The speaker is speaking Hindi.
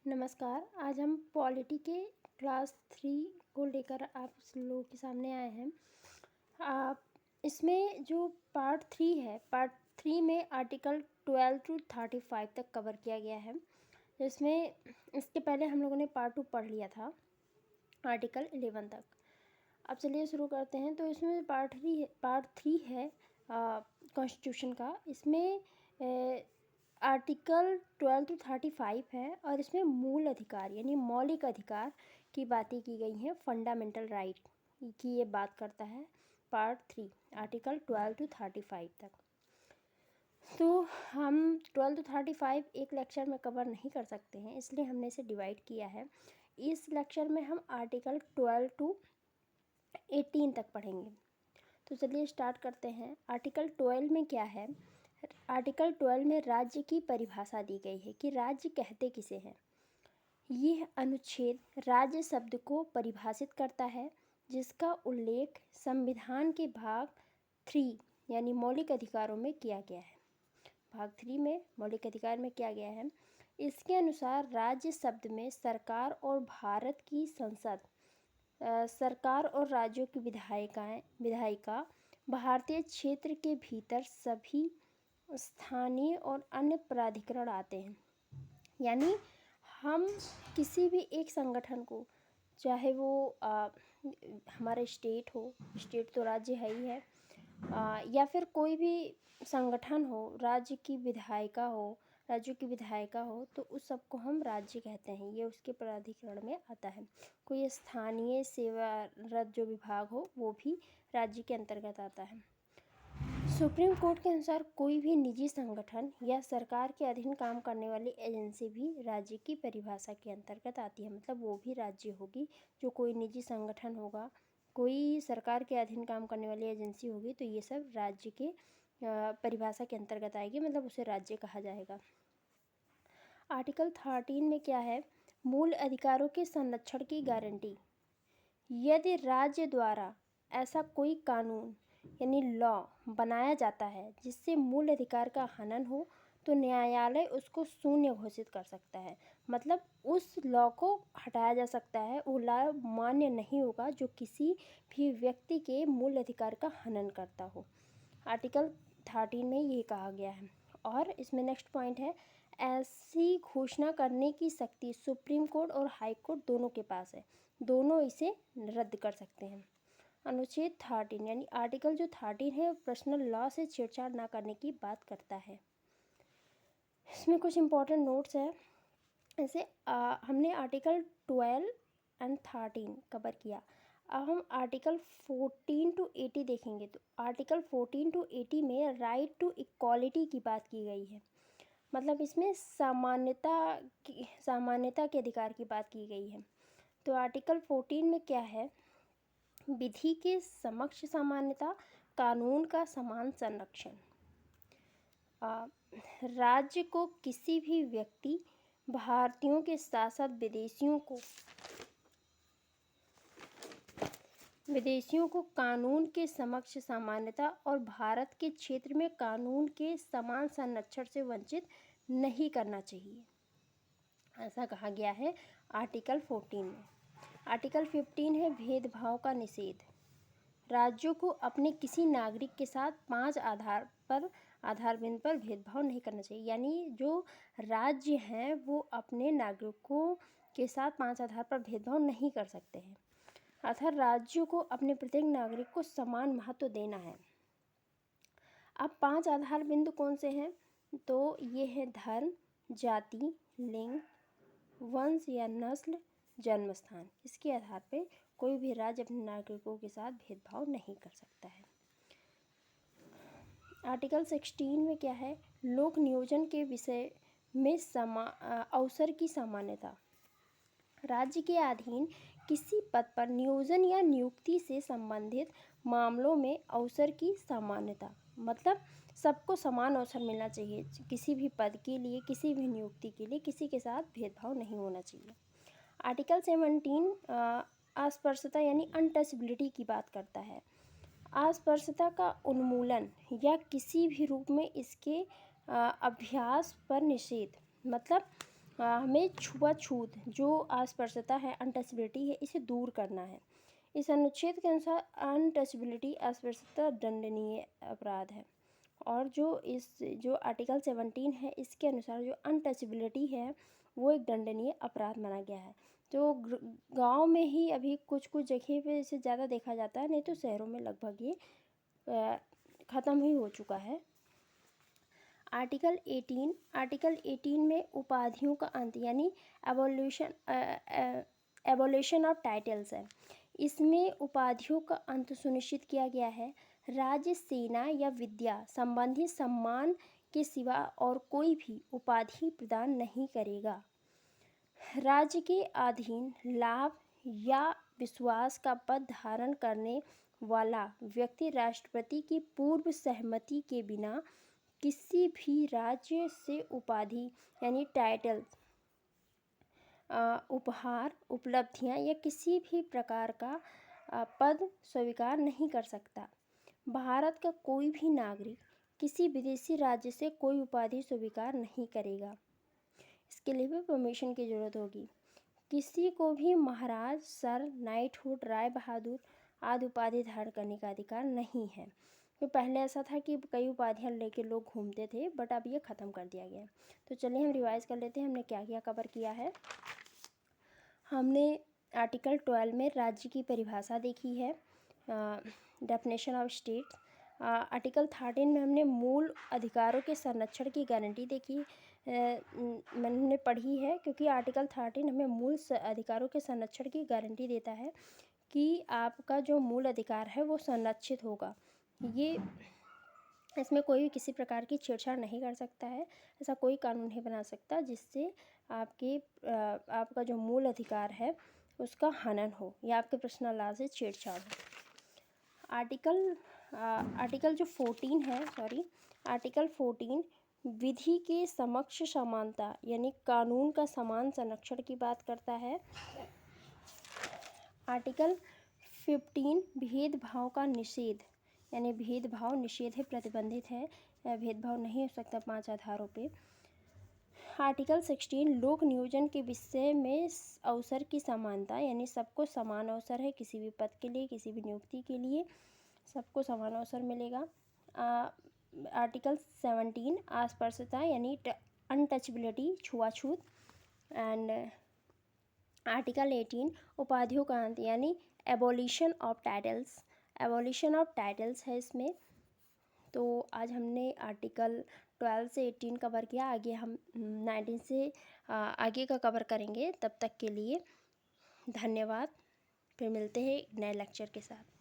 नमस्कार। आज हम पॉलिटी के क्लास 3 को लेकर आप लोगों के सामने आए हैं। इसमें जो पार्ट 3 है, पार्ट 3 में आर्टिकल 12 टू 35 तक कवर किया गया है। इसमें इसके पहले हम लोगों ने पार्ट 2 पढ़ लिया था, आर्टिकल 11 तक। अब चलिए शुरू करते हैं। तो इसमें पार्ट 3 है कॉन्स्टिट्यूशन का। इसमें आर्टिकल 12 टू 35 है और इसमें मूल अधिकार यानी मौलिक अधिकार की बातें की गई हैं। फंडामेंटल राइट की ये बात करता है पार्ट 3, आर्टिकल 12 टू 35 तक। तो हम 12 टू 35 एक लेक्चर में कवर नहीं कर सकते हैं, इसलिए हमने इसे डिवाइड किया है। इस लेक्चर में हम आर्टिकल 12 टू 18 तक पढ़ेंगे। तो चलिए स्टार्ट करते हैं। आर्टिकल 12 में क्या है? आर्टिकल 12 में राज्य की परिभाषा दी गई है कि राज्य कहते किसे हैं। यह अनुच्छेद राज्य शब्द को परिभाषित करता है, जिसका उल्लेख संविधान के भाग 3 यानी मौलिक अधिकारों में किया गया है। भाग 3 में मौलिक अधिकार में किया गया है। इसके अनुसार राज्य शब्द में सरकार और भारत की संसद, सरकार और राज्यों की विधायिका, भारतीय क्षेत्र के भीतर सभी स्थानीय और अन्य प्राधिकरण आते हैं। यानी हम किसी भी एक संगठन को, चाहे वो हमारा स्टेट हो, स्टेट तो राज्य है ही है, या फिर कोई भी संगठन हो, राज्यों की विधायिका हो, तो उस सबको हम राज्य कहते हैं। ये उसके प्राधिकरण में आता है। कोई स्थानीय सेवारत जो विभाग हो वो भी राज्य के अंतर्गत आता है। सुप्रीम कोर्ट के अनुसार कोई भी निजी संगठन या सरकार के अधीन काम करने वाली एजेंसी भी राज्य की परिभाषा के अंतर्गत आती है। मतलब वो भी राज्य होगी। जो कोई निजी संगठन होगा, कोई सरकार के अधीन काम करने वाली एजेंसी होगी, तो ये सब राज्य के परिभाषा के अंतर्गत आएगी, मतलब उसे राज्य कहा जाएगा। आर्टिकल 13 में क्या है? मूल अधिकारों के संरक्षण की गारंटी। यदि राज्य द्वारा ऐसा कोई कानून यानी लॉ बनाया जाता है जिससे मूल अधिकार का हनन हो, तो न्यायालय उसको शून्य घोषित कर सकता है। मतलब उस लॉ को हटाया जा सकता है। वो लॉ मान्य नहीं होगा जो किसी भी व्यक्ति के मूल अधिकार का हनन करता हो। आर्टिकल 13 में ये कहा गया है। और इसमें नेक्स्ट पॉइंट है, ऐसी घोषणा करने की शक्ति सुप्रीम कोर्ट और हाई कोर्ट दोनों के पास है। दोनों इसे रद्द कर सकते हैं। अनुच्छेद 13 यानी आर्टिकल जो 13 है, पर्सनल लॉ से छेड़छाड़ ना करने की बात करता है। इसमें कुछ इम्पोर्टेंट नोट्स है। ऐसे हमने आर्टिकल 12 एंड 13 कवर किया। अब हम आर्टिकल 14 टू 80 देखेंगे। तो आर्टिकल 14 टू 80 में राइट टू इक्वालिटी की बात की गई है। मतलब इसमें सामान्यता के अधिकार की बात की गई है। तो आर्टिकल 14 में क्या है? विधि के समक्ष समानता, कानून का समान संरक्षण। राज्य को किसी भी व्यक्ति, भारतीयों के साथ साथ विदेशियों को कानून के समक्ष समानता और भारत के क्षेत्र में कानून के समान संरक्षण से वंचित नहीं करना चाहिए, ऐसा कहा गया है आर्टिकल 14 में। आर्टिकल 15 है भेदभाव का निषेध। राज्यों को अपने किसी नागरिक के साथ 5 आधार बिंदु पर भेदभाव नहीं करना चाहिए। यानी जो राज्य हैं वो अपने नागरिकों के साथ 5 आधार पर भेदभाव नहीं कर सकते हैं। अर्थात राज्यों को अपने प्रत्येक नागरिक को समान महत्व देना है। अब 5 आधार बिंदु कौन से हैं? तो ये है धर्म, जाति, लिंग, वंश या नस्ल, जन्म स्थान। इसके आधार पे कोई भी राज्य अपने नागरिकों के साथ भेदभाव नहीं कर सकता है। आर्टिकल 16 में क्या है? लोक नियोजन के विषय में अवसर की समानता। राज्य के अधीन किसी पद पर नियोजन या नियुक्ति से संबंधित मामलों में अवसर की समानता। मतलब सबको समान अवसर मिलना चाहिए। किसी भी पद के लिए, किसी भी नियुक्ति के लिए किसी के साथ भेदभाव नहीं होना चाहिए। आर्टिकल 17 अस्पृश्यता यानी अनटचेबिलिटी की बात करता है। अस्पृश्यता का उन्मूलन या किसी भी रूप में इसके अभ्यास पर निषेध। मतलब हमें छुआछूत जो अस्पृश्यता है, अनटचबिलिटी है, इसे दूर करना है। इस अनुच्छेद के अनुसार अनटचबिलिटी अस्पृश्यता दंडनीय अपराध है। और जो आर्टिकल 17 है, इसके अनुसार जो अनटचबिलिटी है वो एक दंडनीय अपराध माना गया है। तो गांव में ही अभी कुछ कुछ जगह पे इसे ज़्यादा देखा जाता है, नहीं तो शहरों में लगभग ये ख़त्म ही हो चुका है। आर्टिकल 18 में उपाधियों का अंत यानी एबोलिशन ऑफ टाइटल्स है। इसमें उपाधियों का अंत सुनिश्चित किया गया है। राज्य, सेना या विद्या संबंधी सम्मान के सिवा और कोई भी उपाधि प्रदान नहीं करेगा। राज्य के अधीन लाभ या विश्वास का पद धारण करने वाला व्यक्ति राष्ट्रपति की पूर्व सहमति के बिना किसी भी राज्य से उपाधि यानी टाइटल, उपहार, उपलब्धियां या किसी भी प्रकार का पद स्वीकार नहीं कर सकता। भारत का कोई भी नागरिक किसी विदेशी राज्य से कोई उपाधि स्वीकार नहीं करेगा। इसके लिए भी परमिशन की ज़रूरत होगी। किसी को भी महाराज, सर, नाइटहुड, राय बहादुर आदि उपाधि धारण करने का अधिकार नहीं है। तो पहले ऐसा था कि कई उपाधियां लेके लोग घूमते थे, बट अब ये ख़त्म कर दिया गया है। तो चलिए हम रिवाइज कर लेते हैं हमने क्या क्या कवर किया है। हमने आर्टिकल 12 में राज्य की परिभाषा देखी है, डेफिनेशन ऑफ स्टेट। आर्टिकल 13 में हमने मूल अधिकारों के संरक्षण की गारंटी देखी, मैंने पढ़ी है, क्योंकि आर्टिकल 13 हमें मूल अधिकारों के संरक्षण की गारंटी देता है कि आपका जो मूल अधिकार है वो संरक्षित होगा। ये इसमें कोई भी किसी प्रकार की छेड़छाड़ नहीं कर सकता है, ऐसा कोई कानून नहीं बना सकता जिससे आपका जो मूल अधिकार है उसका हनन हो या आपके पर्सनल लॉ से छेड़छाड़ हो। आर्टिकल जो 14 है, आर्टिकल 14 विधि के समक्ष समानता यानी कानून का समान संरक्षण की बात करता है। आर्टिकल 15 भेदभाव का निषेध यानी भेदभाव निषेध है, प्रतिबंधित है, भेदभाव नहीं हो सकता 5 आधारों पे। आर्टिकल 16 लोक नियोजन के विषय में अवसर की समानता यानी सबको समान अवसर है, किसी भी पद के लिए, किसी भी नियुक्ति के लिए सबको समान अवसर मिलेगा। आर्टिकल 17 अस्पृश्यता यानी अनटचबिलिटी, छुआछूत। एंड आर्टिकल 18 उपाधियों का अंत यानी एबोलिशन ऑफ टाइटल्स है इसमें। तो आज हमने आर्टिकल 12 से 18 कवर किया, आगे हम 19 से आगे का कवर करेंगे। तब तक के लिए धन्यवाद, फिर मिलते हैं नए लेक्चर के साथ।